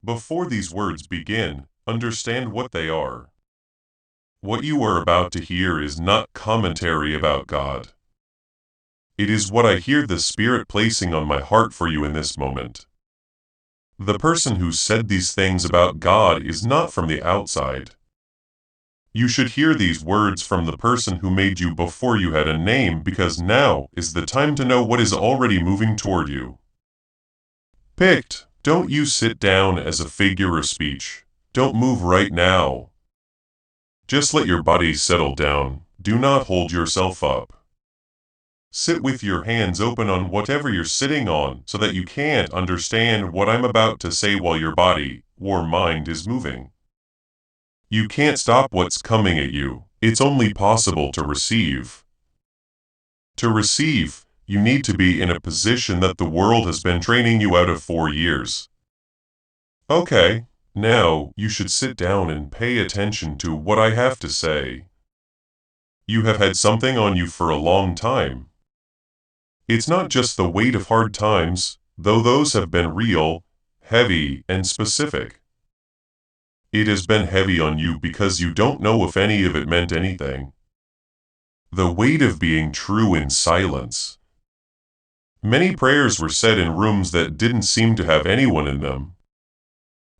Before these words begin, understand what they are. What you are about to hear is not commentary about God. It is what I hear the Spirit placing on my heart for you in this moment. The person who said these things about God is not from the outside. You should hear these words from the person who made you before you had a name, because now is the time to know what is already moving toward you. Picked, don't you sit down as a figure of speech. Don't move right now. Just let your body settle down. Do not hold yourself up. Sit with your hands open on whatever you're sitting on so that you can't understand what I'm about to say while your body, or mind, is moving. You can't stop what's coming at you. It's only possible to receive. To receive, you need to be in a position that the world has been training you out of for years. Okay, now you should sit down and pay attention to what I have to say. You have had something on you for a long time. It's not just the weight of hard times, though those have been real, heavy, and specific. It has been heavy on you because you don't know if any of it meant anything. The weight of being true in silence. Many prayers were said in rooms that didn't seem to have anyone in them.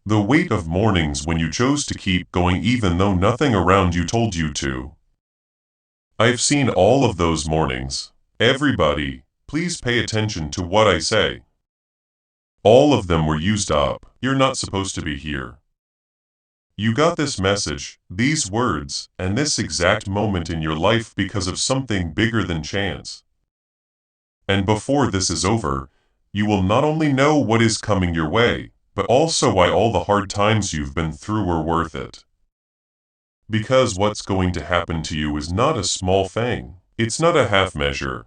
The weight of mornings when you chose to keep going even though nothing around you told you to. I've seen all of those mornings. Everybody, please pay attention to what I say. All of them were used up. You're not supposed to be here. You got this message, these words, and this exact moment in your life because of something bigger than chance. And before this is over, you will not only know what is coming your way, but also why all the hard times you've been through were worth it. Because what's going to happen to you is not a small thing. It's not a half measure.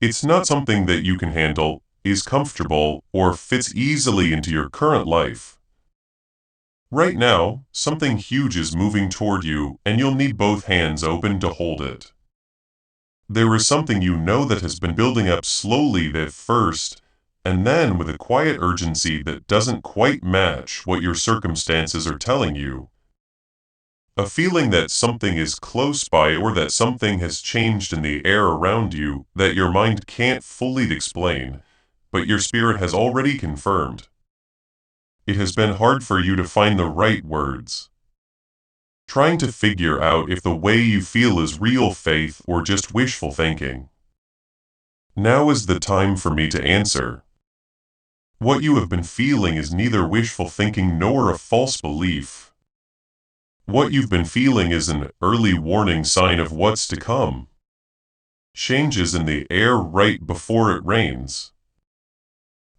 It's not something that you can handle, is comfortable, or fits easily into your current life. Right now, something huge is moving toward you, and you'll need both hands open to hold it. There is something you know that has been building up slowly at first, and then with a quiet urgency that doesn't quite match what your circumstances are telling you. A feeling that something is close by or that something has changed in the air around you that your mind can't fully explain, but your spirit has already confirmed. It has been hard for you to find the right words. Trying to figure out if the way you feel is real faith or just wishful thinking. Now is the time for me to answer. What you have been feeling is neither wishful thinking nor a false belief. What you've been feeling is an early warning sign of what's to come. Changes in the air right before it rains.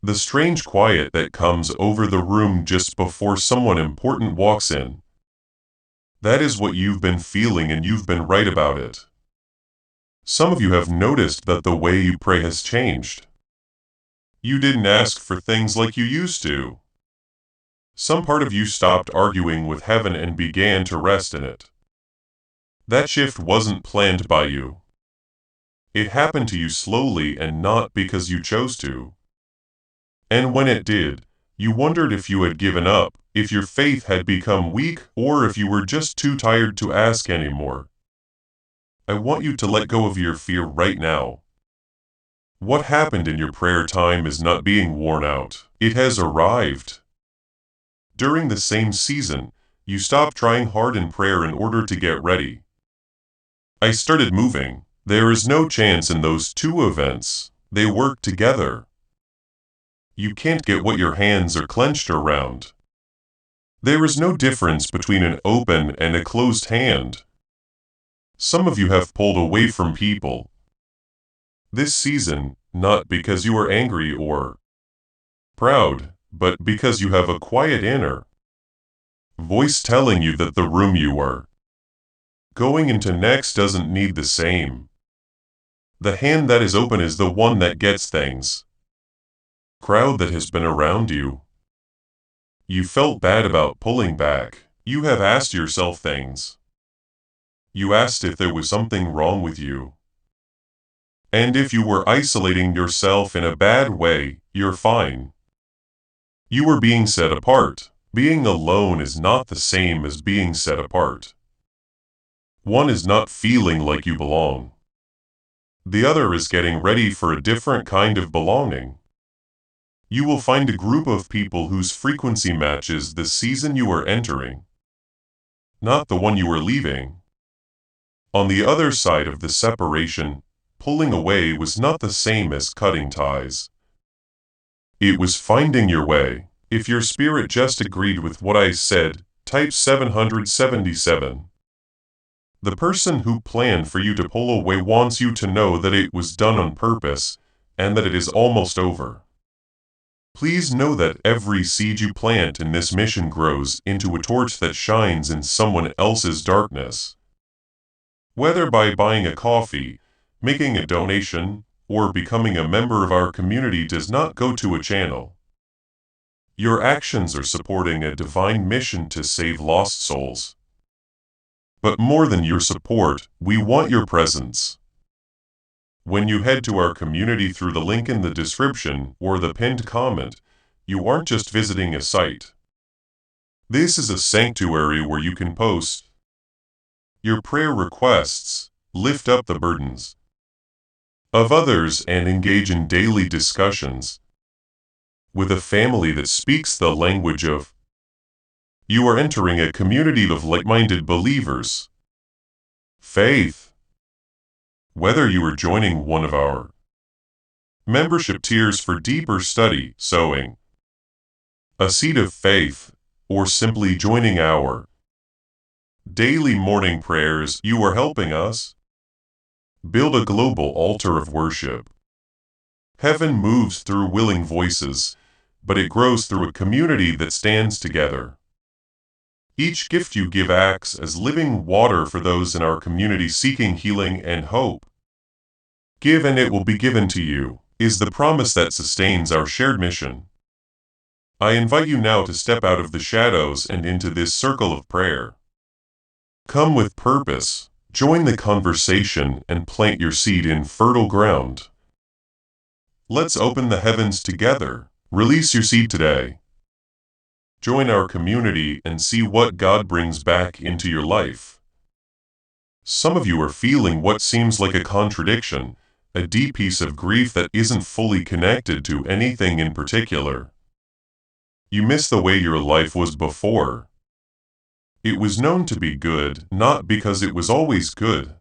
The strange quiet that comes over the room just before someone important walks in. That is what you've been feeling, and you've been right about it. Some of you have noticed that the way you pray has changed. You didn't ask for things like you used to. Some part of you stopped arguing with heaven and began to rest in it. That shift wasn't planned by you. It happened to you slowly and not because you chose to. And when it did, you wondered if you had given up, if your faith had become weak, or if you were just too tired to ask anymore. I want you to let go of your fear right now. What happened in your prayer time is not being worn out. It has arrived. During the same season, you stopped trying hard in prayer in order to get ready. I started moving. There is no chance in those two events. They work together. You can't get what your hands are clenched around. There is no difference between an open and a closed hand. Some of you have pulled away from people. This season, not because you are angry or proud, but because you have a quiet inner voice telling you that the room you are going into next doesn't need the same. The hand that is open is the one that gets things. Crowd that has been around you. You felt bad about pulling back. You have asked yourself things. You asked if there was something wrong with you. And if you were isolating yourself in a bad way, you're fine. You are being set apart. Being alone is not the same as being set apart. One is not feeling like you belong. The other is getting ready for a different kind of belonging. You will find a group of people whose frequency matches the season you are entering, not the one you are leaving. On the other side of the separation, pulling away was not the same as cutting ties. It was finding your way. If your spirit just agreed with what I said, type 777. The person who planned for you to pull away wants you to know that it was done on purpose, and that it is almost over. Please know that every seed you plant in this mission grows into a torch that shines in someone else's darkness. Whether by buying a coffee, making a donation, or becoming a member of our community does not go to a channel. Your actions are supporting a divine mission to save lost souls. But more than your support, we want your presence. When you head to our community through the link in the description or the pinned comment, you aren't just visiting a site. This is a sanctuary where you can post your prayer requests, lift up the burdens of others, and engage in daily discussions with a family that speaks the language of. You are entering a community of like-minded believers. Faith. Whether you are joining one of our membership tiers for deeper study, sowing a seed of faith, or simply joining our daily morning prayers, you are helping us build a global altar of worship. Heaven moves through willing voices, but it grows through a community that stands together. Each gift you give acts as living water for those in our community seeking healing and hope. Give and it will be given to you, is the promise that sustains our shared mission. I invite you now to step out of the shadows and into this circle of prayer. Come with purpose, join the conversation, and plant your seed in fertile ground. Let's open the heavens together. Release your seed today. Join our community and see what God brings back into your life. Some of you are feeling what seems like a contradiction, a deep piece of grief that isn't fully connected to anything in particular. You miss the way your life was before. It was known to be good, not because it was always good.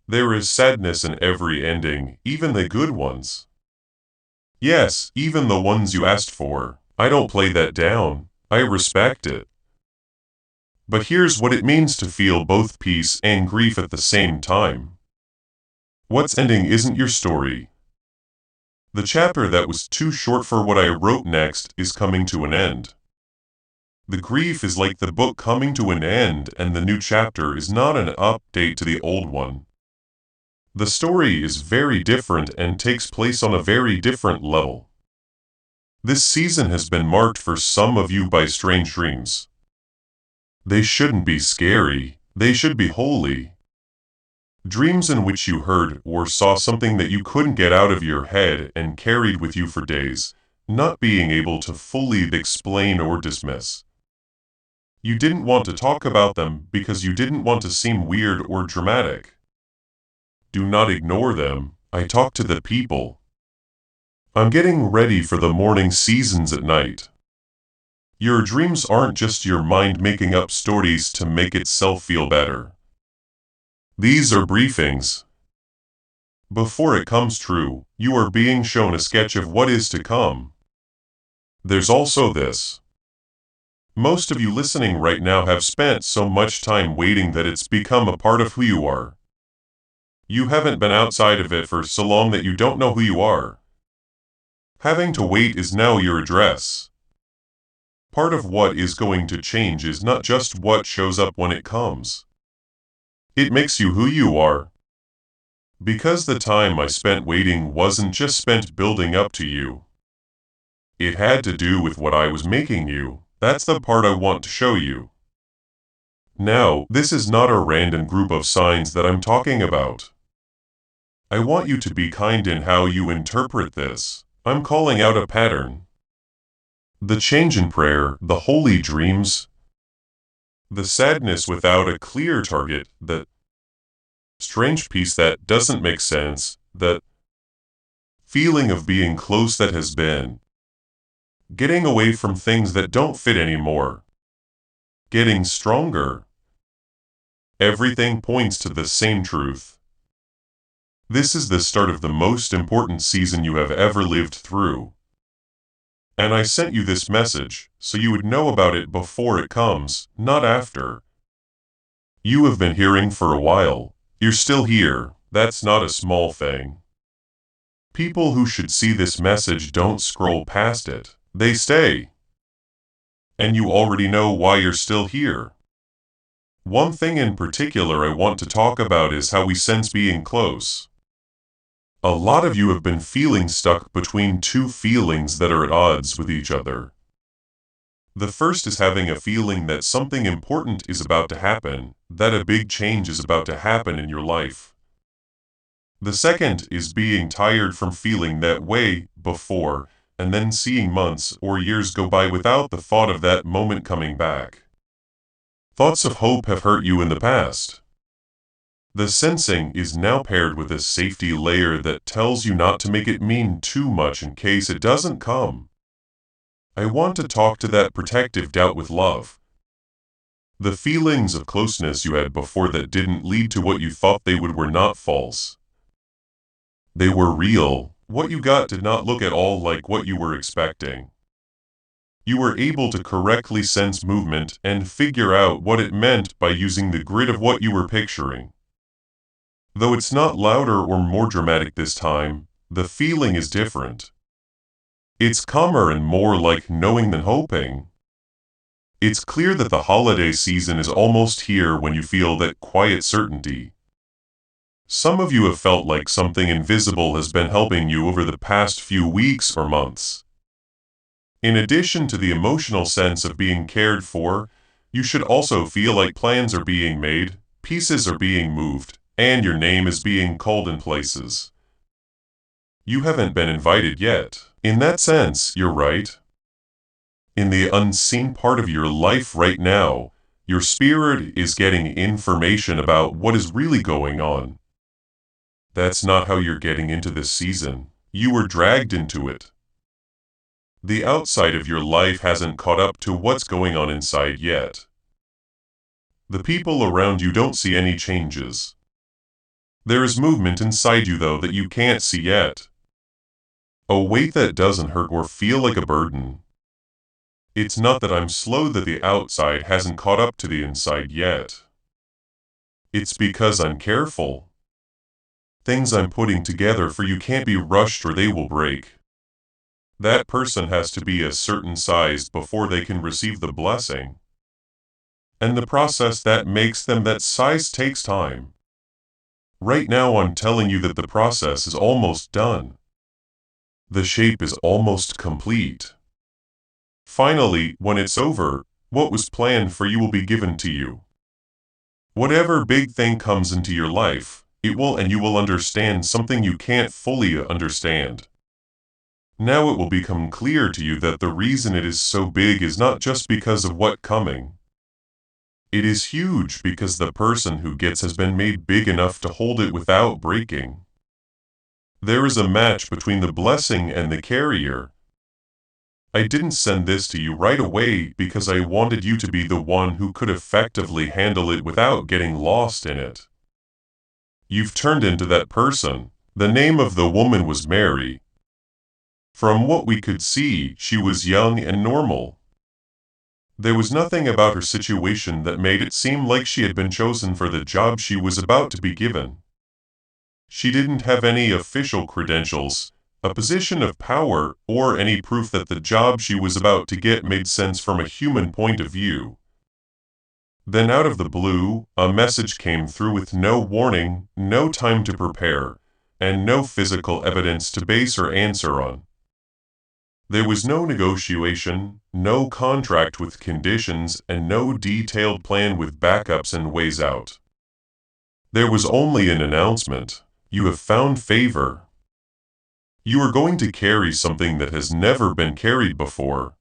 There is sadness in every ending, even the good ones. Yes, even the ones you asked for. I don't play that down. I respect it. But here's what it means to feel both peace and grief at the same time. What's ending isn't your story. The chapter that was too short for what I wrote next is coming to an end. The grief is like the book coming to an end, and the new chapter is not an update to the old one. The story is very different and takes place on a very different level. This season has been marked for some of you by strange dreams. They shouldn't be scary, they should be holy. Dreams in which you heard or saw something that you couldn't get out of your head and carried with you for days, not being able to fully explain or dismiss. You didn't want to talk about them because you didn't want to seem weird or dramatic. Do not ignore them. I talk to the people. I'm getting ready for the morning seasons at night. Your dreams aren't just your mind making up stories to make itself feel better. These are briefings. Before it comes true, you are being shown a sketch of what is to come. There's also this. Most of you listening right now have spent so much time waiting that it's become a part of who you are. You haven't been outside of it for so long that you don't know who you are. Having to wait is now your address. Part of what is going to change is not just what shows up when it comes. It makes you who you are. Because the time I spent waiting wasn't just spent building up to you. It had to do with what I was making you. That's the part I want to show you. Now, this is not a random group of signs that I'm talking about. I want you to be kind in how you interpret this. I'm calling out a pattern. The change in prayer, the holy dreams, the sadness without a clear target, that strange peace that doesn't make sense, that feeling of being close that has been, getting away from things that don't fit anymore, getting stronger. Everything points to the same truth. This is the start of the most important season you have ever lived through. And I sent you this message, so you would know about it before it comes, not after. You have been hearing for a while. You're still here. That's not a small thing. People who should see this message don't scroll past it. They stay. And you already know why you're still here. One thing in particular I want to talk about is how we sense being close. A lot of you have been feeling stuck between two feelings that are at odds with each other. The first is having a feeling that something important is about to happen, that a big change is about to happen in your life. The second is being tired from feeling that way before, and then seeing months or years go by without the thought of that moment coming back. Thoughts of hope have hurt you in the past. The sensing is now paired with a safety layer that tells you not to make it mean too much in case it doesn't come. I want to talk to that protective doubt with love. The feelings of closeness you had before that didn't lead to what you thought they would were not false. They were real. What you got did not look at all like what you were expecting. You were able to correctly sense movement and figure out what it meant by using the grid of what you were picturing. Though it's not louder or more dramatic this time, the feeling is different. It's calmer and more like knowing than hoping. It's clear that the holiday season is almost here when you feel that quiet certainty. Some of you have felt like something invisible has been helping you over the past few weeks or months. In addition to the emotional sense of being cared for, you should also feel like plans are being made, pieces are being moved, and your name is being called in places. You haven't been invited yet. In that sense, you're right. In the unseen part of your life right now, your spirit is getting information about what is really going on. That's not how you're getting into this season. You were dragged into it. The outside of your life hasn't caught up to what's going on inside yet. The people around you don't see any changes. There is movement inside you though that you can't see yet. A weight that doesn't hurt or feel like a burden. It's not that I'm slow that the outside hasn't caught up to the inside yet. It's because I'm careful. Things I'm putting together for you can't be rushed or they will break. That person has to be a certain size before they can receive the blessing. And the process that makes them that size takes time. Right now I'm telling you that the process is almost done. The shape is almost complete. Finally, when it's over, what was planned for you will be given to you. Whatever big thing comes into your life, it will and you will understand something you can't fully understand. Now it will become clear to you that the reason it is so big is not just because of what's coming. It is huge because the person who gets has been made big enough to hold it without breaking. There is a match between the blessing and the carrier. I didn't send this to you right away because I wanted you to be the one who could effectively handle it without getting lost in it. You've turned into that person. The name of the woman was Mary. From what we could see, she was young and normal. There was nothing about her situation that made it seem like she had been chosen for the job she was about to be given. She didn't have any official credentials, a position of power, or any proof that the job she was about to get made sense from a human point of view. Then out of the blue, a message came through with no warning, no time to prepare, and no physical evidence to base her answer on. There was no negotiation, no contract with conditions, and no detailed plan with backups and ways out. There was only an announcement. You have found favor. You are going to carry something that has never been carried before.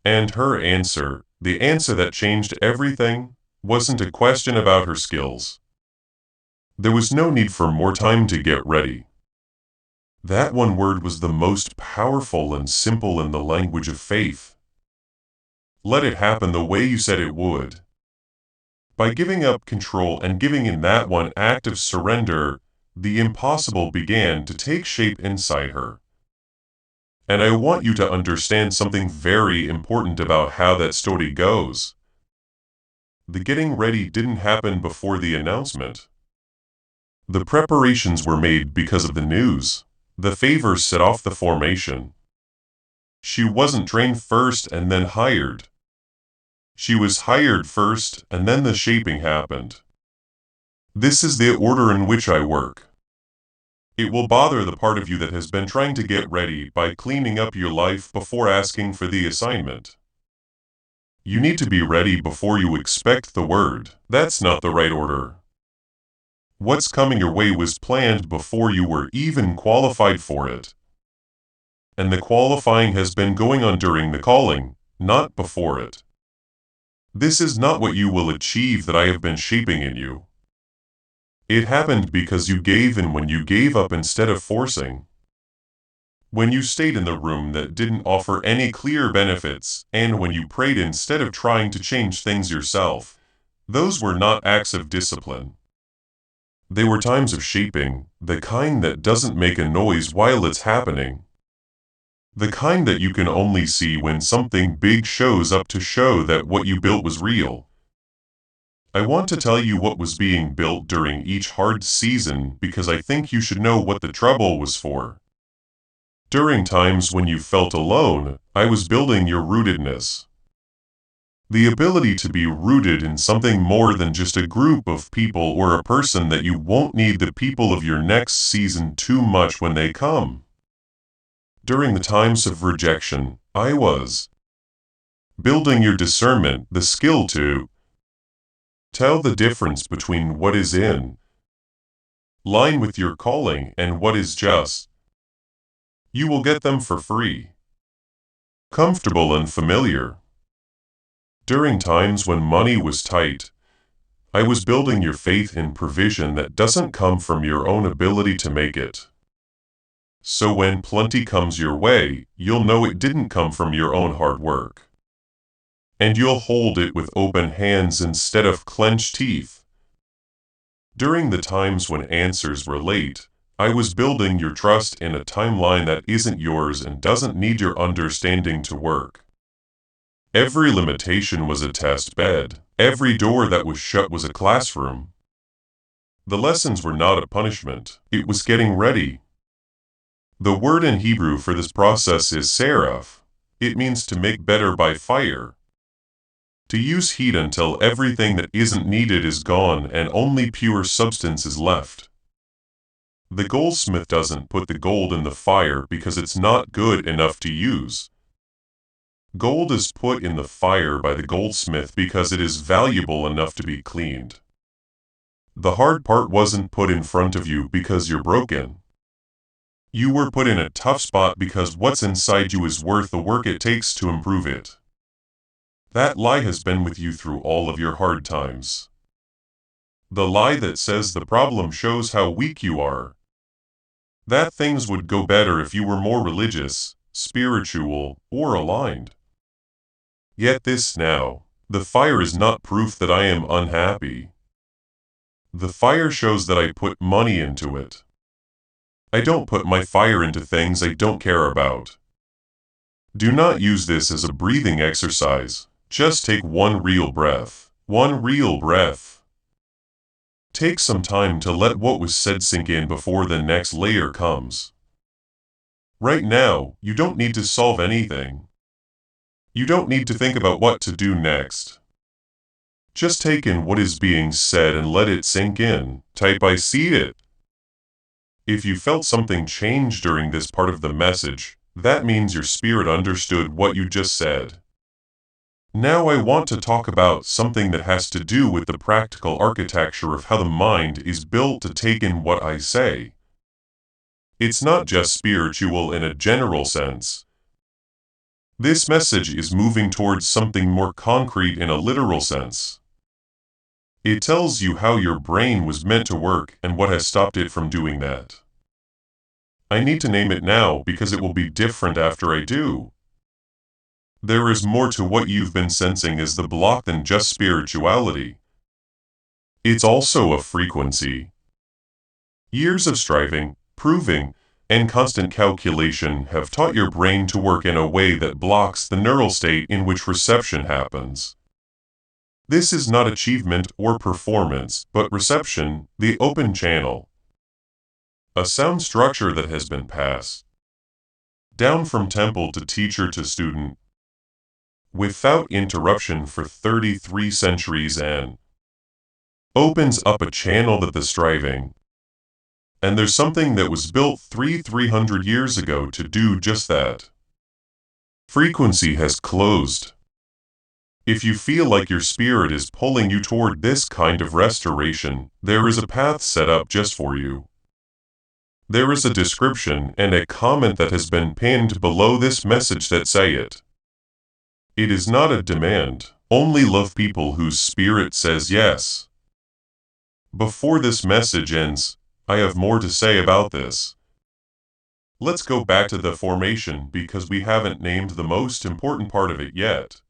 And her answer, the answer that changed everything, wasn't a question about her skills. There was no need for more time to get ready. That one word was the most powerful and simple in the language of faith. Let it happen the way you said it would. By giving up control and giving in that one act of surrender, the impossible began to take shape inside her. And I want you to understand something very important about how that story goes. The getting ready didn't happen before the announcement. The preparations were made because of the news. The favor set off the formation. She wasn't trained first and then hired. She was hired first and then the shaping happened. This is the order in which I work. It will bother the part of you that has been trying to get ready by cleaning up your life before asking for the assignment. You need to be ready before you expect the word. That's not the right order. What's coming your way was planned before you were even qualified for it. And the qualifying has been going on during the calling, not before it. This is not what you will achieve that I have been shaping in you. It happened because you gave in when you gave up instead of forcing. When you stayed in the room that didn't offer any clear benefits, and when you prayed instead of trying to change things yourself, those were not acts of discipline. They were times of shaping, the kind that doesn't make a noise while it's happening. The kind that you can only see when something big shows up to show that what you built was real. I want to tell you what was being built during each hard season because I think you should know what the trouble was for. During times when you felt alone, I was building your rootedness. The ability to be rooted in something more than just a group of people or a person that you won't need the people of your next season too much when they come. During the times of rejection, I was building your discernment, the skill to tell the difference between what is in line with your calling and what is just. You will get them for free. Comfortable and familiar. During times when money was tight, I was building your faith in provision that doesn't come from your own ability to make it. So when plenty comes your way, you'll know it didn't come from your own hard work. And you'll hold it with open hands instead of clenched teeth. During the times when answers were late, I was building your trust in a timeline that isn't yours and doesn't need your understanding to work. Every limitation was a test bed. Every door that was shut was a classroom. The lessons were not a punishment. It was getting ready. The word in Hebrew for this process is seraph. It means to make better by fire. To use heat until everything that isn't needed is gone and only pure substance is left. The goldsmith doesn't put the gold in the fire because it's not good enough to use. Gold is put in the fire by the goldsmith because it is valuable enough to be cleaned. The hard part wasn't put in front of you because you're broken. You were put in a tough spot because what's inside you is worth the work it takes to improve it. That lie has been with you through all of your hard times. The lie that says the problem shows how weak you are. That things would go better if you were more religious, spiritual, or aligned. Yet this now, the fire is not proof that I am unhappy. The fire shows that I put money into it. I don't put my fire into things I don't care about. Do not use this as a breathing exercise. Just take one real breath. One real breath. Take some time to let what was said sink in before the next layer comes. Right now, you don't need to solve anything. You don't need to think about what to do next. Just take in what is being said and let it sink in. Type I see it. If you felt something change during this part of the message, that means your spirit understood what you just said. Now I want to talk about something that has to do with the practical architecture of how the mind is built to take in what I say. It's not just spiritual in a general sense. This message is moving towards something more concrete in a literal sense. It tells you how your brain was meant to work and what has stopped it from doing that. I need to name it now because it will be different after I do. There is more to what you've been sensing as the block than just spirituality. It's also a frequency. Years of striving, proving, and constant calculation have taught your brain to work in a way that blocks the neural state in which reception happens. This is not achievement or performance, but reception, the open channel. A sound structure that has been passed down from temple to teacher to student, without interruption for 33 centuries and opens up a channel that the striving. And there's something that was built 300 years ago to do just that. Frequency has closed. If you feel like your spirit is pulling you toward this kind of restoration, there is a path set up just for you. There is a description and a comment that has been pinned below this message that say it. It is not a demand, only love people whose spirit says yes. Before this message ends, I have more to say about this. Let's go back to the formation because we haven't named the most important part of it yet.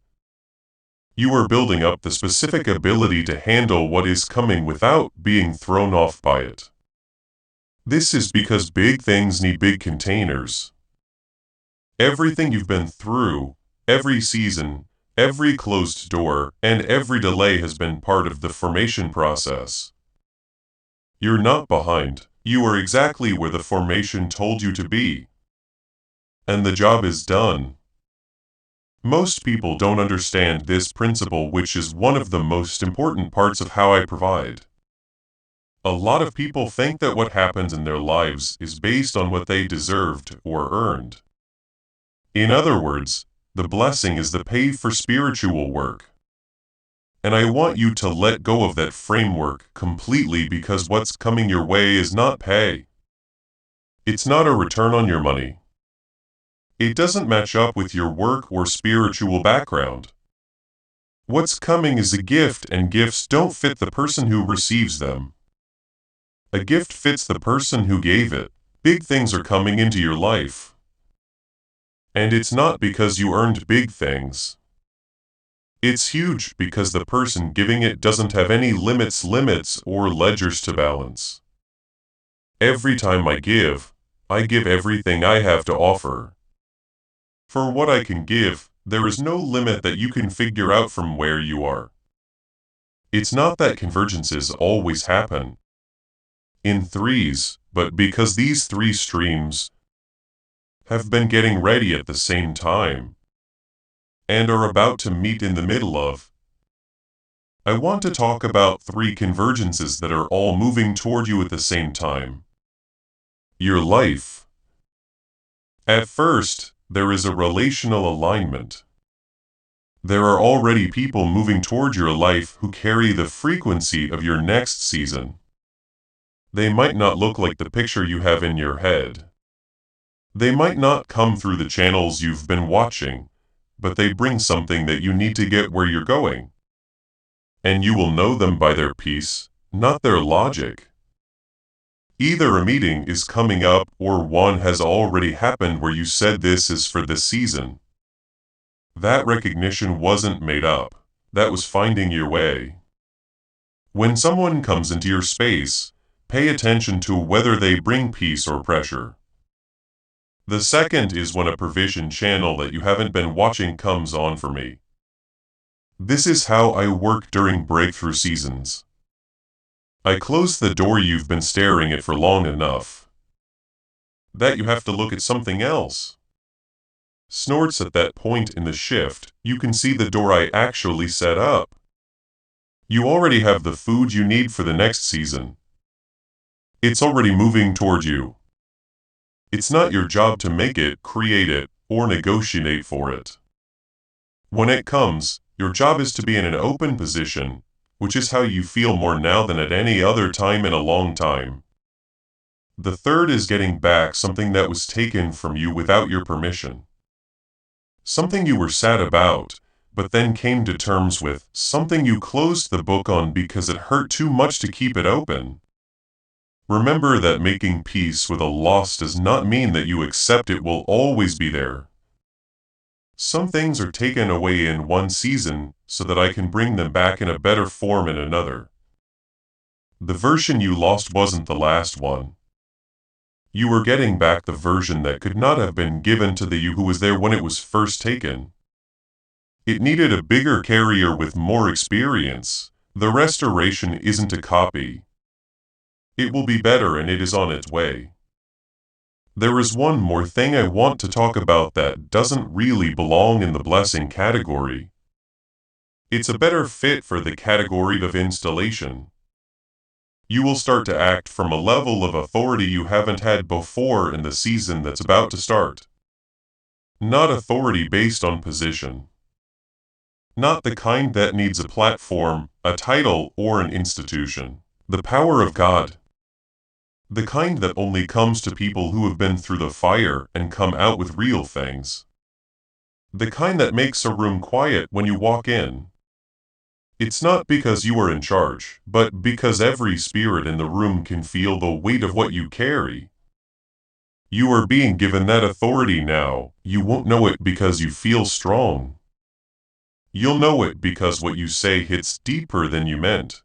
You are building up the specific ability to handle what is coming without being thrown off by it. This is because big things need big containers. Everything you've been through, every season, every closed door, and every delay has been part of the formation process. You're not behind, you are exactly where the formation told you to be. And the job is done. Most people don't understand this principle, which is one of the most important parts of how I provide. A lot of people think that what happens in their lives is based on what they deserved or earned. In other words, the blessing is the pay for spiritual work. And I want you to let go of that framework completely because what's coming your way is not pay. It's not a return on your money. It doesn't match up with your work or spiritual background. What's coming is a gift, and gifts don't fit the person who receives them. A gift fits the person who gave it. Big things are coming into your life. And it's not because you earned big things. It's huge because the person giving it doesn't have any limits or ledgers to balance. Every time I give everything I have to offer. For what I can give, there is no limit that you can figure out from where you are. It's not that convergences always happen in threes, but because these three streams have been getting ready at the same time and are about to meet in the middle of. I want to talk about three convergences that are all moving toward you at the same time. Your life. At first, there is a relational alignment. There are already people moving toward your life who carry the frequency of your next season. They might not look like the picture you have in your head. They might not come through the channels you've been watching, but they bring something that you need to get where you're going. And you will know them by their peace, not their logic. Either a meeting is coming up or one has already happened where you said this is for this season. That recognition wasn't made up, that was finding your way. When someone comes into your space, pay attention to whether they bring peace or pressure. The second is when a provision channel that you haven't been watching comes on for me. This is how I work during breakthrough seasons. I close the door you've been staring at for long enough that you have to look at something else. Snorts at that point in the shift, you can see the door I actually set up. You already have the food you need for the next season. It's already moving toward you. It's not your job to make it, create it, or negotiate for it. When it comes, your job is to be in an open position, which is how you feel more now than at any other time in a long time. The third is getting back something that was taken from you without your permission. something you were sad about, but then came to terms with, something you closed the book on because it hurt too much to keep it open. Remember that making peace with a loss does not mean that you accept it will always be there. Some things are taken away in one season so that I can bring them back in a better form in another. The version you lost wasn't the last one. You were getting back the version that could not have been given to the you who was there when it was first taken. It needed a bigger carrier with more experience. The restoration isn't a copy. It will be better and it is on its way. There is one more thing I want to talk about that doesn't really belong in the blessing category. It's a better fit for the category of installation. You will start to act from a level of authority you haven't had before in the season that's about to start. Not authority based on position. Not the kind that needs a platform, a title, or an institution. The power of God. The kind that only comes to people who have been through the fire and come out with real things. The kind that makes a room quiet when you walk in. It's not because you are in charge, but because every spirit in the room can feel the weight of what you carry. You are being given that authority now. You won't know it because you feel strong. You'll know it because what you say hits deeper than you meant.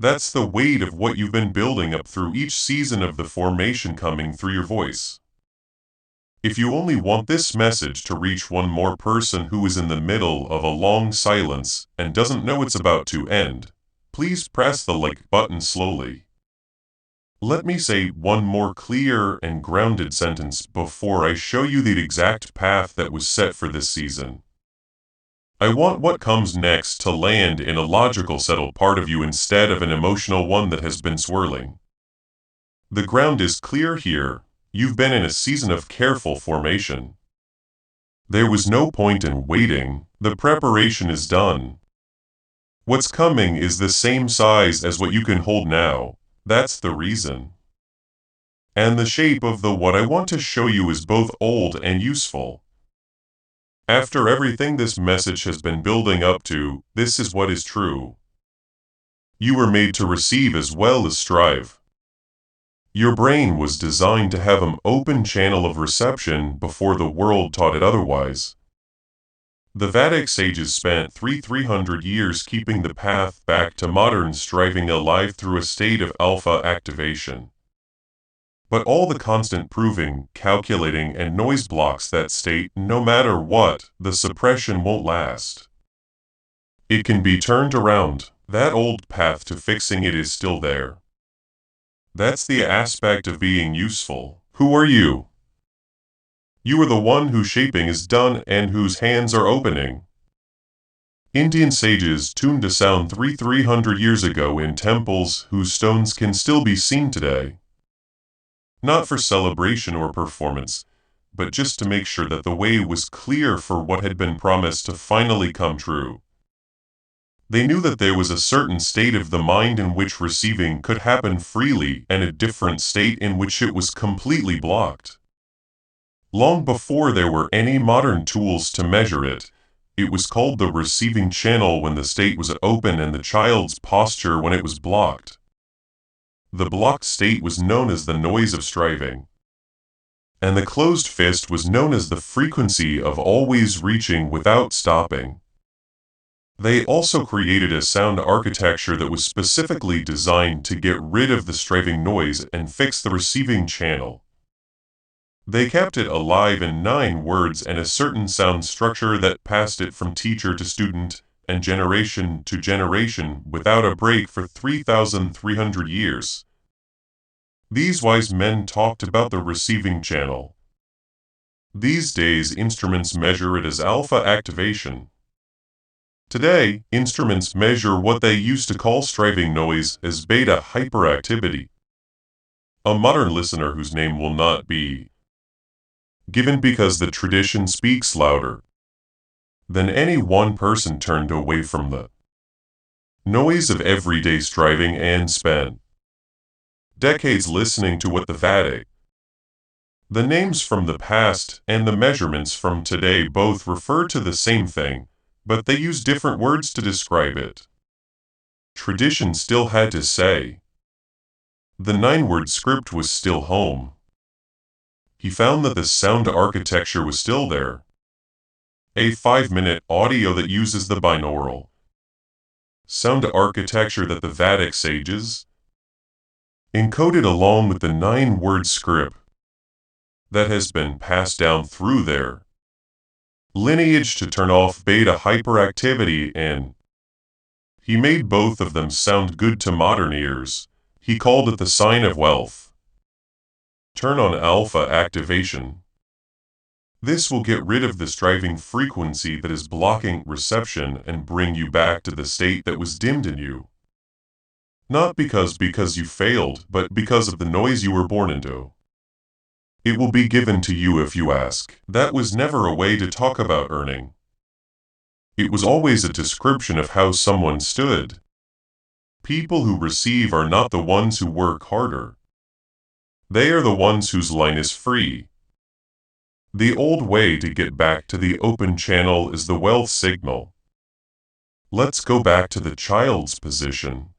That's the weight of what you've been building up through each season of the formation coming through your voice. If you only want this message to reach one more person who is in the middle of a long silence and doesn't know it's about to end, please press the like button slowly. Let me say one more clear and grounded sentence before I show you the exact path that was set for this season. I want what comes next to land in a logical, settled part of you instead of an emotional one that has been swirling. The ground is clear here. You've been in a season of careful formation. There was no point in waiting. The preparation is done. What's coming is the same size as what you can hold now. That's the reason. And the shape of the what I want to show you is both old and useful. After everything this message has been building up to, this is what is true. You were made to receive as well as strive. Your brain was designed to have an open channel of reception before the world taught it otherwise. The Vedic sages spent 300 years keeping the path back to modern striving alive through a state of alpha activation. But all the constant proving, calculating, and noise blocks that state. No matter what, the suppression won't last. It can be turned around. That old path to fixing it is still there. That's the aspect of being useful. Who are you? You are the one whose shaping is done and whose hands are opening. Indian sages tuned a sound 300 years ago in temples whose stones can still be seen today. Not for celebration or performance, but just to make sure that the way was clear for what had been promised to finally come true. They knew that there was a certain state of the mind in which receiving could happen freely and a different state in which it was completely blocked. Long before there were any modern tools to measure it, it was called the receiving channel when the state was open and the child's posture when it was blocked. The blocked state was known as the noise of striving. And the closed fist was known as the frequency of always reaching without stopping. They also created a sound architecture that was specifically designed to get rid of the striving noise and fix the receiving channel. They kept it alive in 9 words and a certain sound structure that passed it from teacher to student and generation to generation without a break for 3,300 years. These wise men talked about the receiving channel. These days instruments measure it as alpha activation. Today, instruments measure what they used to call striving noise as beta hyperactivity. A modern listener whose name will not be given because the tradition speaks louder than any one person turned away from the noise of everyday striving and spent decades listening to what the Vedic The names from the past and the measurements from today both refer to the same thing, but they use different words to describe it. Tradition still had to say. The 9-word script was still home. He found that the sound architecture was still there. A 5-minute audio that uses the binaural sound architecture that the Vedic sages encoded along with the 9-word script that has been passed down through their lineage to turn off beta hyperactivity, and he made both of them sound good to modern ears. He called it the sign of wealth. Turn on alpha activation. This will get rid of this driving frequency that is blocking reception and bring you back to the state that was dimmed in you. Not because you failed, but because of the noise you were born into. It will be given to you if you ask. That was never a way to talk about earning. It was always a description of how someone stood. People who receive are not the ones who work harder. They are the ones whose line is free. The old way to get back to the open channel is the wealth signal. Let's go back to the child's position.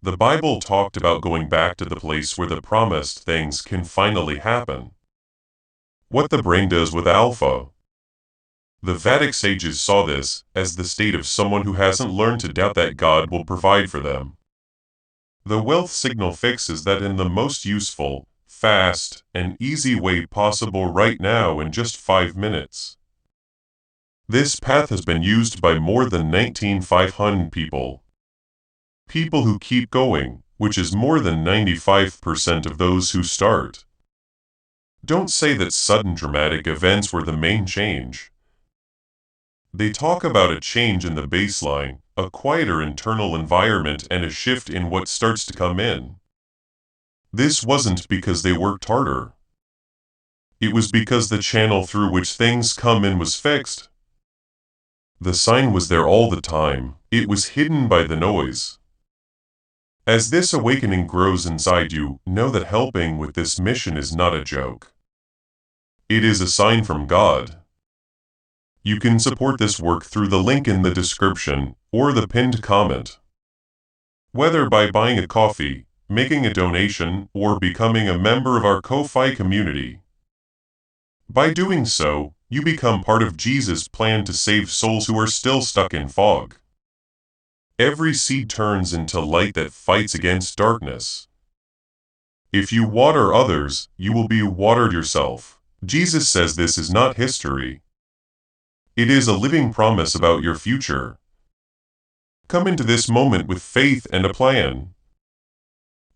The Bible talked about going back to the place where the promised things can finally happen. What the brain does with alpha. The Vedic sages saw this as the state of someone who hasn't learned to doubt that God will provide for them. The wealth signal fixes that in the most useful, fast, and easy way possible right now in just 5 minutes. This path has been used by more than 19,500 people. People who keep going, which is more than 95% of those who start. Don't say that sudden dramatic events were the main change. They talk about a change in the baseline, a quieter internal environment, and a shift in what starts to come in. This wasn't because they worked harder. It was because the channel through which things come in was fixed. The sign was there all the time. It was hidden by the noise. As this awakening grows inside you, know that helping with this mission is not a joke. It is a sign from God. You can support this work through the link in the description or the pinned comment. Whether by buying a coffee, making a donation, or becoming a member of our Ko-Fi community. By doing so, you become part of Jesus' plan to save souls who are still stuck in fog. Every seed turns into light that fights against darkness. If you water others, you will be watered yourself. Jesus says this is not history. It is a living promise about your future. Come into this moment with faith and a plan.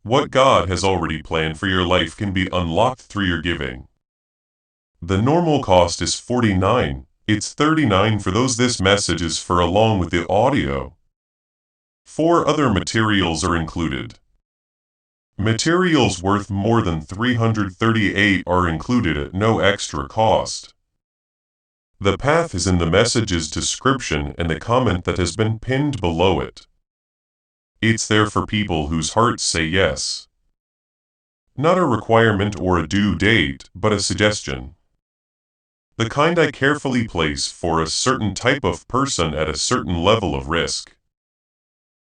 What God has already planned for your life can be unlocked through your giving. The normal cost is $49. It's $39 for those this message is for along with the audio. 4 other materials are included. Materials worth more than $338 are included at no extra cost. The path is in the message's description and the comment that has been pinned below it. It's there for people whose hearts say yes. Not a requirement or a due date, but a suggestion. The kind I carefully place for a certain type of person at a certain level of risk.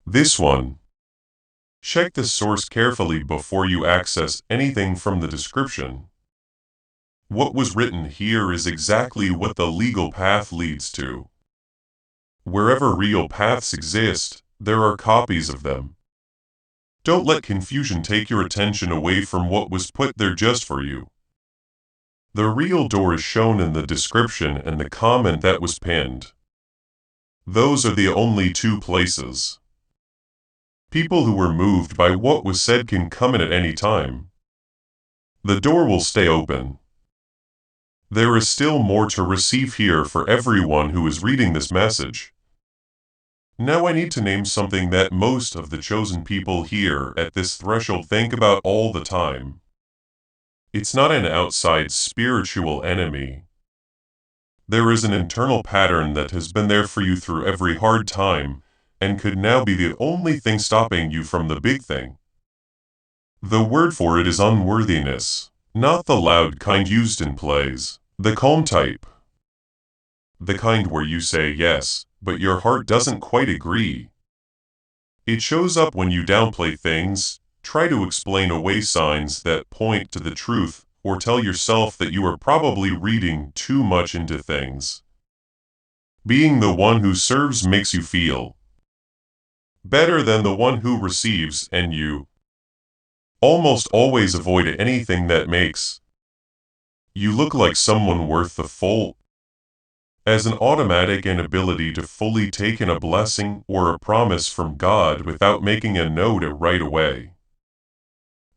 This one. Check the source carefully before you access anything from the description. What was written here is exactly what the legal path leads to. Wherever real paths exist, there are copies of them. Don't let confusion take your attention away from what was put there just for you. The real door is shown in the description and the comment that was pinned. Those are the only 2 places. People who were moved by what was said can come in at any time. The door will stay open. There is still more to receive here for everyone who is reading this message. Now I need to name something that most of the chosen people here at this threshold think about all the time. It's not an outside spiritual enemy. There is an internal pattern that has been there for you through every hard time, and could now be the only thing stopping you from the big thing. The word for it is unworthiness. Not the loud kind used in plays, the calm type. The kind where you say yes, but your heart doesn't quite agree. It shows up when you downplay things, try to explain away signs that point to the truth, or tell yourself that you are probably reading too much into things. Being the one who serves makes you feel better than the one who receives, and you almost always avoid anything that makes you look like someone worth the full as an automatic inability to fully take in a blessing or a promise from God without making a note right away.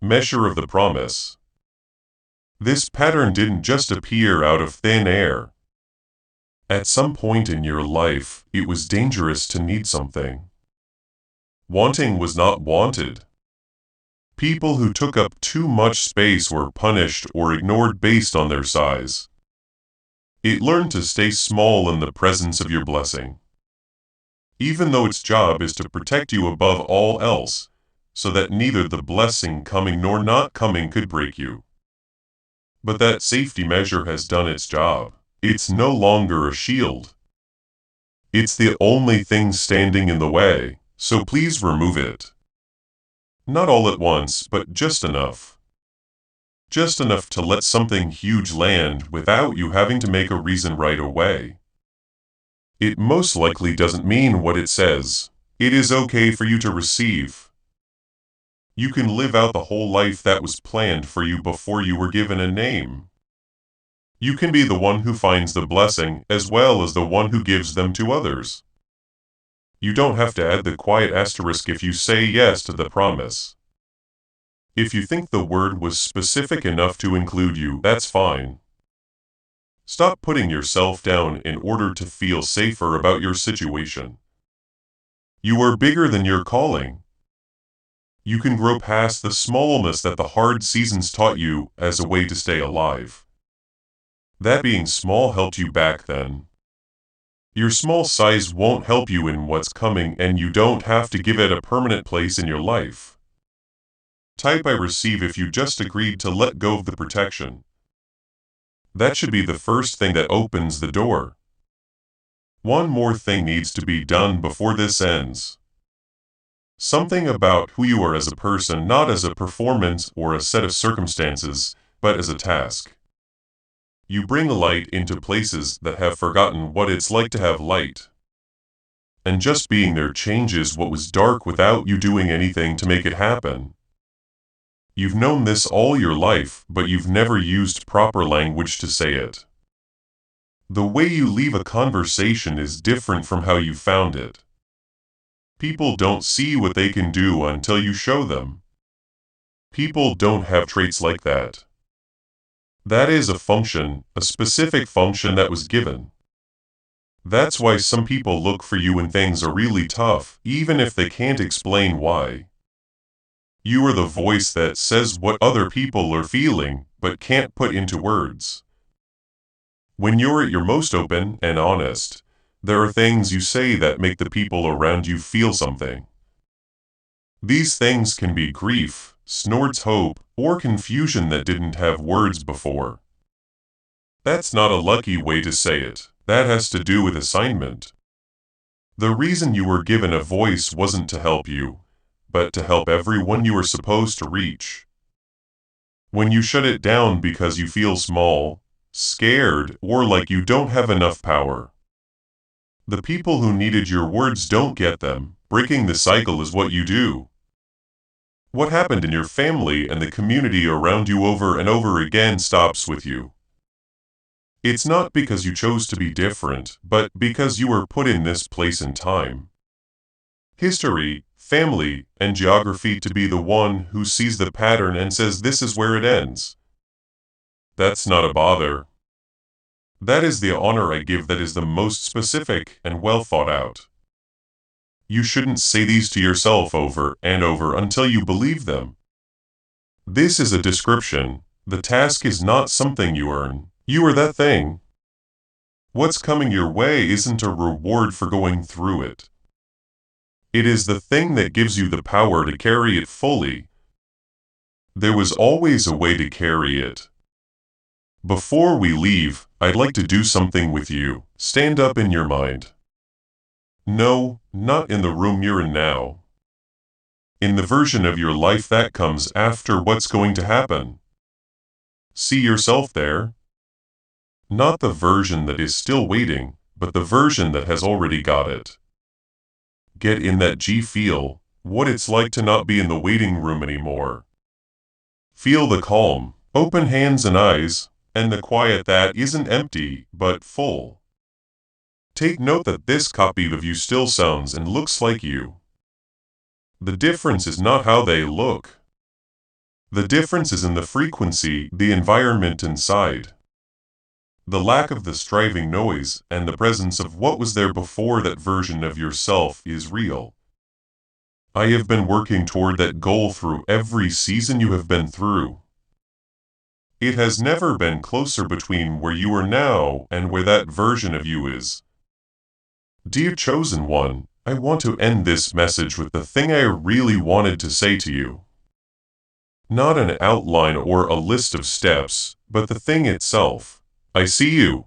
Measure of the promise. This pattern didn't just appear out of thin air. At some point in your life, it was dangerous to need something. Wanting was not wanted. People who took up too much space were punished or ignored based on their size. It learned to stay small in the presence of your blessing, even though its job is to protect you above all else, so that neither the blessing coming nor not coming could break you. But that safety measure has done its job. It's no longer a shield. It's the only thing standing in the way, so please remove it. Not all at once, but just enough. Just enough to let something huge land without you having to make a reason right away. It most likely doesn't mean what it says. It is okay for you to receive. You can live out the whole life that was planned for you before you were given a name. You can be the one who finds the blessing as well as the one who gives them to others. You don't have to add the quiet asterisk if you say yes to the promise. If you think the word was specific enough to include you, that's fine. Stop putting yourself down in order to feel safer about your situation. You are bigger than your calling. You can grow past the smallness that the hard seasons taught you as a way to stay alive. That being small helped you back then. Your small size won't help you in what's coming, and you don't have to give it a permanent place in your life. Type I receive if you just agreed to let go of the protection. That should be the first thing that opens the door. One more thing needs to be done before this ends. Something about who you are as a person, not as a performance or a set of circumstances, but as a task. You bring light into places that have forgotten what it's like to have light. And just being there changes what was dark without you doing anything to make it happen. You've known this all your life, but you've never used proper language to say it. The way you leave a conversation is different from how you found it. People don't see what they can do until you show them. People don't have traits like that. That is a function, a specific function that was given. That's why some people look for you when things are really tough, even if they can't explain why. You are the voice that says what other people are feeling, but can't put into words. When you're at your most open and honest, there are things you say that make the people around you feel something. These things can be grief, snorts hope, or confusion that didn't have words before. That's not a lucky way to say it. That has to do with assignment. The reason you were given a voice wasn't to help you, but to help everyone you were supposed to reach. When you shut it down because you feel small, scared, or like you don't have enough power, the people who needed your words don't get them. Breaking the cycle is what you do. What happened in your family and the community around you over and over again stops with you. It's not because you chose to be different, but because you were put in this place and time. History, family, and geography to be the one who sees the pattern and says this is where it ends. That's not a bother. That is the honor I give that is the most specific and well thought out. You shouldn't say these to yourself over and over until you believe them. This is a description. The task is not something you earn. You are that thing. What's coming your way isn't a reward for going through it. It is the thing that gives you the power to carry it fully. There was always a way to carry it. Before we leave, I'd like to do something with you. Stand up in your mind. No, not in the room you're in now. In the version of your life that comes after what's going to happen. See yourself there. Not the version that is still waiting, but the version that has already got it. Get in that feel, what it's like to not be in the waiting room anymore. Feel the calm, open hands and eyes, and the quiet that isn't empty, but full. Take note that this copy of you still sounds and looks like you. The difference is not how they look. The difference is in the frequency, the environment inside. The lack of the striving noise and the presence of what was there before that version of yourself is real. I have been working toward that goal through every season you have been through. It has never been closer between where you are now and where that version of you is. Dear Chosen One, I want to end this message with the thing I really wanted to say to you. Not an outline or a list of steps, but the thing itself. I see you.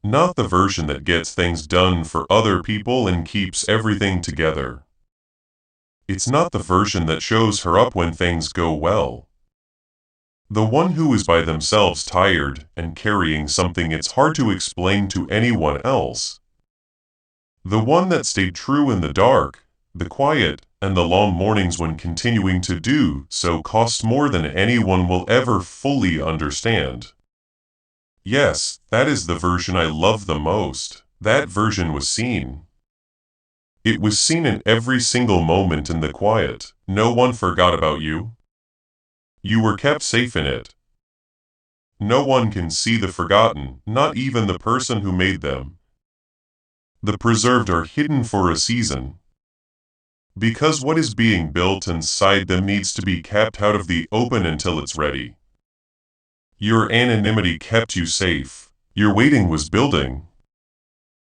Not the version that gets things done for other people and keeps everything together. It's not the version that shows her up when things go well. The one who is by themselves tired and carrying something it's hard to explain to anyone else. The one that stayed true in the dark, the quiet, and the long mornings when continuing to do so cost more than anyone will ever fully understand. Yes, that is the version I love the most. That version was seen. It was seen in every single moment in the quiet. No one forgot about you. You were kept safe in it. No one can see the forgotten, not even the person who made them. The preserved are hidden for a season. Because what is being built inside them needs to be kept out of the open until it's ready. Your anonymity kept you safe. Your waiting was building.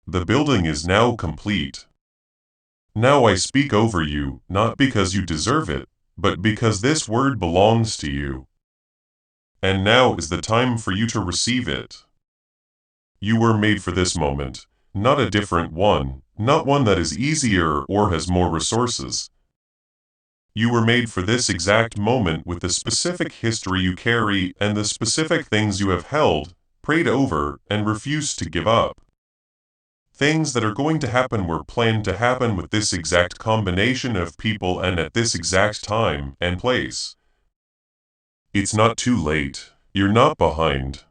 The building is now complete. Now I speak over you, not because you deserve it, but because this word belongs to you. And now is the time for you to receive it. You were made for this moment, not a different one, not one that is easier or has more resources. You were made for this exact moment with the specific history you carry and the specific things you have held, prayed over, and refused to give up. Things that are going to happen were planned to happen with this exact combination of people and at this exact time and place. It's not too late. You're not behind.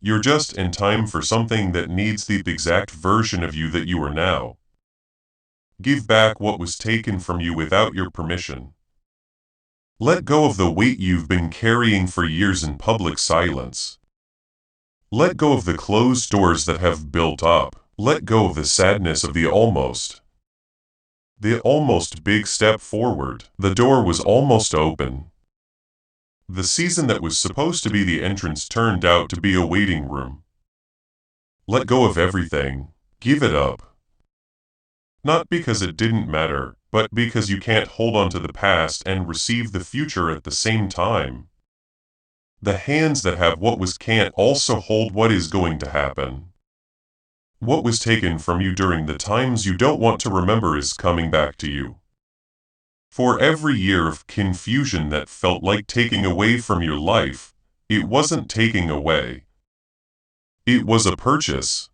You're just in time for something that needs the exact version of you that you are now. Give back what was taken from you without your permission. Let go of the weight you've been carrying for years in public silence. Let go of the closed doors that have built up. Let go of the sadness of the almost. The almost big step forward. The door was almost open. The season that was supposed to be the entrance turned out to be a waiting room. Let go of everything. Give it up. Not because it didn't matter, but because you can't hold on to the past and receive the future at the same time. The hands that have what was can't also hold what is going to happen. What was taken from you during the times you don't want to remember is coming back to you. For every year of confusion that felt like taking away from your life, it wasn't taking away. It was a purchase.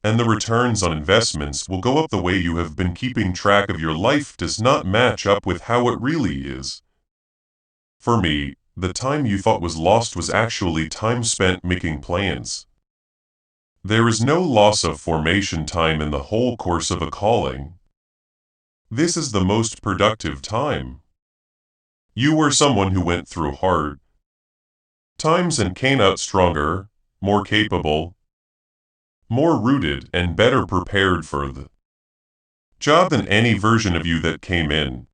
And the returns on investments will go up. The way you have been keeping track of your life does not match up with how it really is. For me, the time you thought was lost was actually time spent making plans. There is no loss of formation time in the whole course of a calling. This is the most productive time. You were someone who went through hard times and came out stronger, more capable, more rooted, and better prepared for the job than any version of you that came in.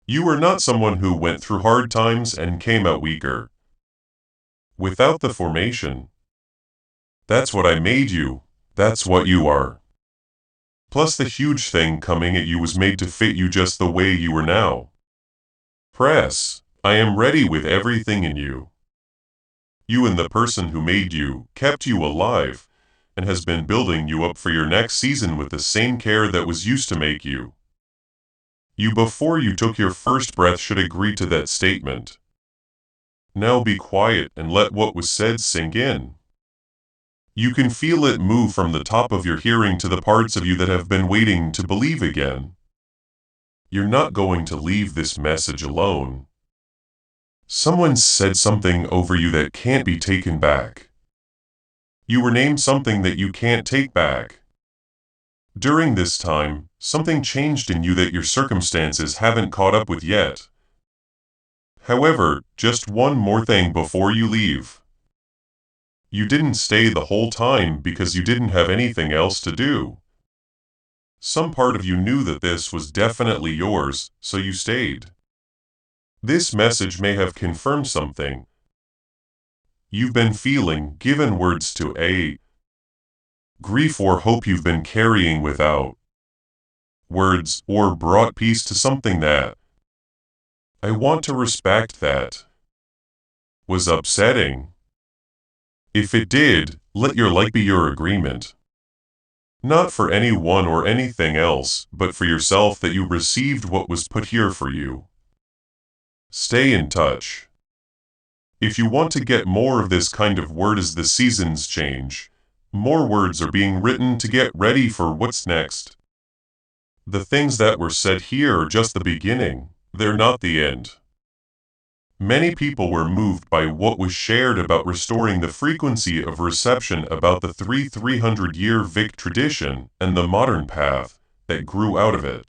You were not someone who went through hard times and came out weaker. Without the formation. That's what I made you. That's what you are. Plus the huge thing coming at you was made to fit you just the way you were now. Press. I am ready with everything in you. You and the person who made you, kept you alive, and has been building you up for your next season with the same care that was used to make you. You before you took your first breath should agree to that statement. Now be quiet and let what was said sink in. You can feel it move from the top of your hearing to the parts of you that have been waiting to believe again. You're not going to leave this message alone. Someone said something over you that can't be taken back. You were named something that you can't take back. During this time, something changed in you that your circumstances haven't caught up with yet. However, just one more thing before you leave. You didn't stay the whole time because you didn't have anything else to do. Some part of you knew that this was definitely yours, so you stayed. This message may have confirmed something you've been feeling, given words to a grief or hope you've been carrying without words, or brought peace to something that I want to respect that was upsetting. If it did, let your light be your agreement. Not for anyone or anything else, but for yourself that you received what was put here for you. Stay in touch. If you want to get more of this kind of word as the seasons change, more words are being written to get ready for what's next. The things that were said here are just the beginning, they're not the end. Many people were moved by what was shared about restoring the frequency of reception about the 300-year Vic tradition and the modern path that grew out of it.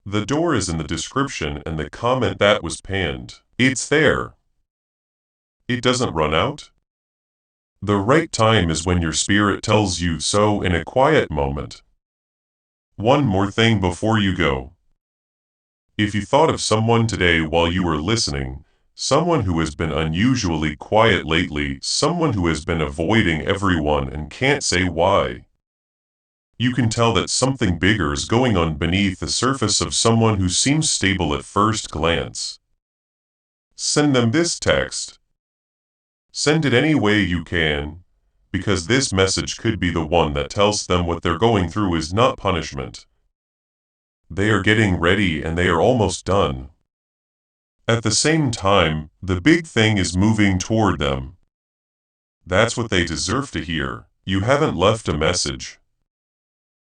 The door is in the description and the comment that was pinned. It's there. It doesn't run out. The right time is when your spirit tells you so in a quiet moment. One more thing before you go. If you thought of someone today while you were listening, someone who has been unusually quiet lately, someone who has been avoiding everyone and can't say why, you can tell that something bigger is going on beneath the surface of someone who seems stable at first glance. Send them this text. Send it any way you can, because this message could be the one that tells them what they're going through is not punishment. They are getting ready and they are almost done. At the same time, the big thing is moving toward them. That's what they deserve to hear. You haven't left a message.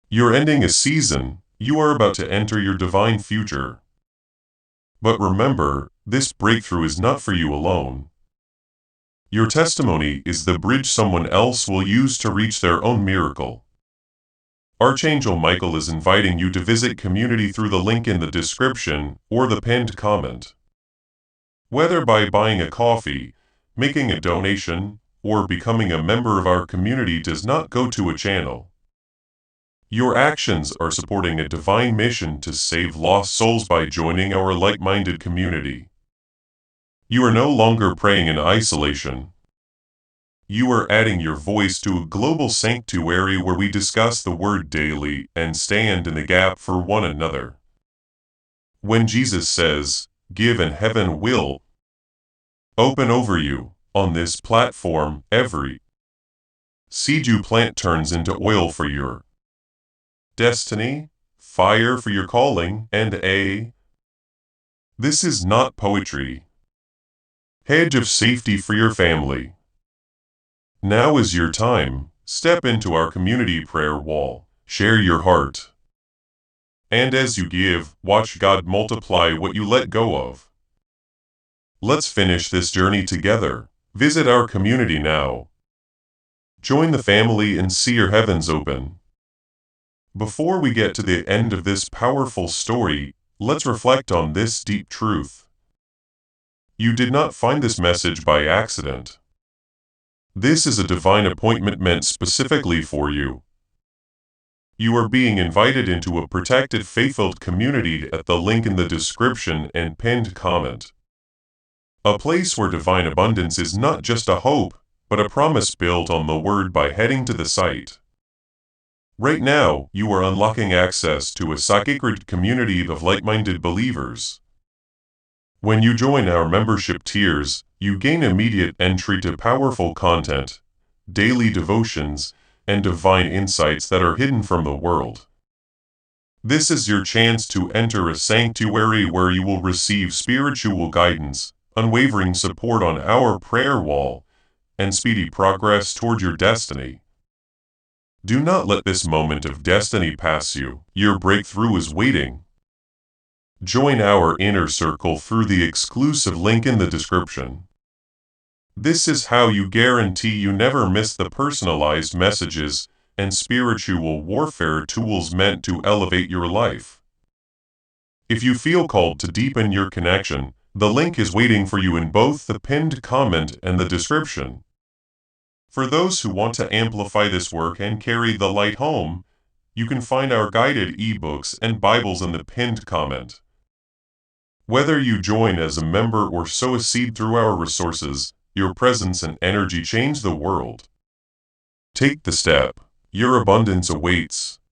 You're ending a season, you are about to enter your divine future. But remember, this breakthrough is not for you alone. Your testimony is the bridge someone else will use to reach their own miracle. Archangel Michael is inviting you to visit community through the link in the description or the pinned comment. Whether by buying a coffee, making a donation, or becoming a member of our community does not go to a channel. Your actions are supporting a divine mission to save lost souls by joining our like-minded community. You are no longer praying in isolation. You are adding your voice to a global sanctuary where we discuss the Word daily and stand in the gap for one another. When Jesus says, "Give and heaven will open over you," on this platform, every seed you plant turns into oil for your destiny, fire for your calling, and this is not poetry. Hedge of safety for your family. Now is your time. Step into our community prayer wall. Share your heart. And as you give, watch God multiply what you let go of. Let's finish this journey together. Visit our community now. Join the family and see your heavens open. Before we get to the end of this powerful story, let's reflect on this deep truth. You did not find this message by accident. This is a divine appointment meant specifically for you. You are being invited into a protected, faith-filled community at the link in the description and pinned comment. A place where divine abundance is not just a hope, but a promise built on the Word by heading to the site. Right now, you are unlocking access to a sacred community of like-minded believers. When you join our membership tiers, you gain immediate entry to powerful content, daily devotions, and divine insights that are hidden from the world. This is your chance to enter a sanctuary where you will receive spiritual guidance, unwavering support on our prayer wall, and speedy progress toward your destiny. Do not let this moment of destiny pass you. Your breakthrough is waiting. Join our inner circle through the exclusive link in the description. This is how you guarantee you never miss the personalized messages and spiritual warfare tools meant to elevate your life. If you feel called to deepen your connection, the link is waiting for you in both the pinned comment and the description. For those who want to amplify this work and carry the light home, you can find our guided ebooks and Bibles in the pinned comment. Whether you join as a member or sow a seed through our resources, your presence and energy change the world. Take the step. Your abundance awaits.